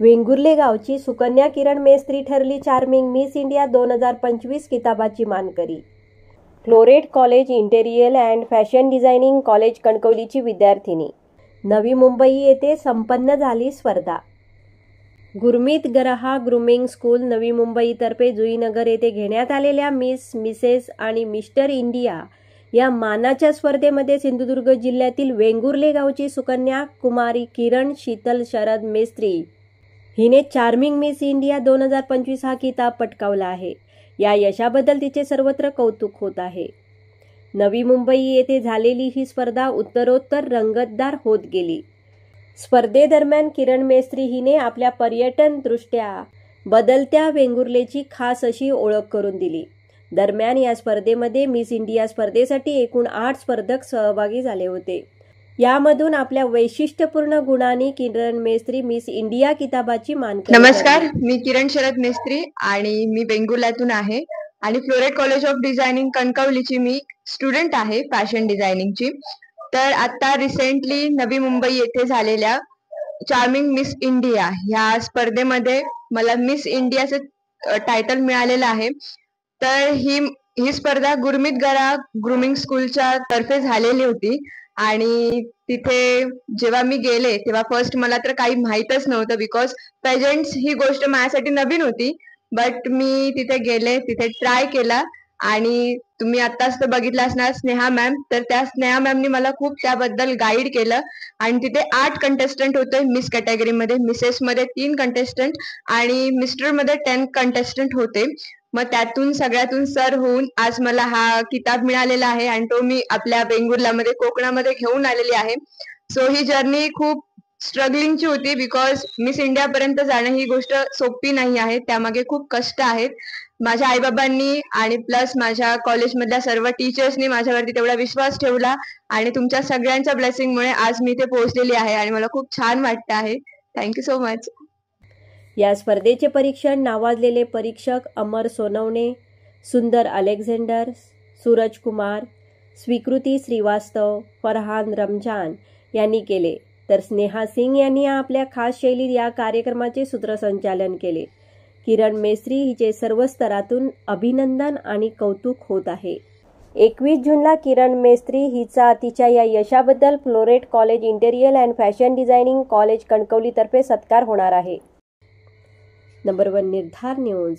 वेंगुर्ले गावची सुकन्या किरण मेस्त्री ठरली charming miss India 2025 किताबाची मानकरी। Florette college interior and fashion designing college कणकवलीची विद्यार्थिनी। नवी मुंबई येथे संपन्न झाली स्पर्धा। गुरमीत गराहा ग्रूमिंग स्कूल नवी मुंबई तर्फे जुईनगर येथे घेण्यात आलेल्या मिस, मिसेस आणि मिस्टर इंडिया या मानाच्या स्पर्धेमध्ये सिंधुदुर्ग जिल्ह्यातील वेंगुर्ले गावची सुकन्या कुमारी किरण शीतल शरद मेस्त्री हिने चार्मिंग मिस इंडिया 2025 हा किताब पटकावला आहे। या यशाबद्दल तिचे सर्वत्र कौतुक होत आहे। नवी मुंबई येथे झालेली ही स्पर्धा उत्तरोत्तर रंगतदार होत गेली। स्पर्धेदरम्यान किरण मेस्त्री हिने आपल्या पर्यटन दृष्ट्या बदलत्या वेंगुर्लेची खास अशी ओळख करून दिली। दरम्यान या स्पर्धेमध्ये मिस इंडिया स्पर्धेसाठी एकूण 8 स्पर्धक सहभागी झाले होते। यामधून आपल्या वैशिष्ट्यपूर्ण गुणांनी किरण मेस्त्री मिस इंडिया किताबाची मानकरी। नमस्कार, मी किरण शरद मेस्त्री आणि मी वेंगुर्ल्यातून आहे आणि फ्लोरेट कॉलेज ऑफ डिझायनिंग कणकवलीची मी स्टुडंट आहे फॅशन डिझायनिंगची। तर आता रिसेंटली नवी मुंबई येथे झालेल्या चार्मिंग मिस इंडिया ह्या स्पर्धेमध्ये मला मिस इंडियाचं टायटल मिळालेलं आहे। तर ही स्पर्धा गुरमीत गरा ग्रूमिंग स्कूलच्या तर्फे झालेली होती आणि तिथे जेव्हा मी गेले तेव्हा फर्स्ट मला तर काही माहीतच नव्हतं, बिकॉज पेजंट्स ही गोष्ट माझ्यासाठी नवीन होती। बट मी तिथे गेले, तिथे ट्राय केला आणि तुम्ही आत्ताच तर बघितलं असणार स्नेहा मॅम, तर त्या स्नेहा मॅमनी मला खूप त्याबद्दल गाईड केलं आणि तिथे 8 कंटेस्टंट होते मिस कॅटेगरीमध्ये, मिसेसमध्ये 3 कंटेस्टंट आणि मिस्टरमध्ये 10 कंटेस्टंट होते। मग त्यातून सगळ्यातून सर होऊन आज मला हा किताब मिळालेला आहे आणि तो मी आपल्या वेंगुर्ल्यामध्ये कोकणामध्ये घेऊन आलेली आहे। सो ही जर्नी खूप स्ट्रगलिंगची होती, बिकॉज मिस इंडिया पर्यंत जाणं ही गोष्ट सोपी नाही आहे, त्यामागे खूप कष्ट आहेत। माझ्या आईबाबांनी आणि प्लस माझ्या कॉलेजमधल्या सर्व टीचर्सनी माझ्यावरती तेवढा विश्वास ठेवला आणि तुमच्या सगळ्यांच्या ब्लेसिंगमुळे आज मी इथे पोहोचलेली आहे आणि मला खूप छान वाटतं आहे। Thank you so much. या स्पर्धेचे परीक्षण नावाजलेले परीक्षक अमर सोनवणे, सुंदर अलेक्झांडर, सूरज कुमार, स्वीकृती श्रीवास्तव, फरहान रमजान यांनी केले, तर स्नेहा सिंग यांनी आपल्या खास शैलीत या कार्यक्रमाचे सूत्रसंचालन केले। किरण मेस्त्री हिचे सर्व स्तरातून अभिनंदन आणि कौतुक होत आहे। 21 जूनला किरण मेस्त्री हिचा तिच्या या यशाबद्दल Floret college interior and fashion designing College Kankavli तर्फे सत्कार होणार आहे। नंबर 1 निर्धार न्यूज।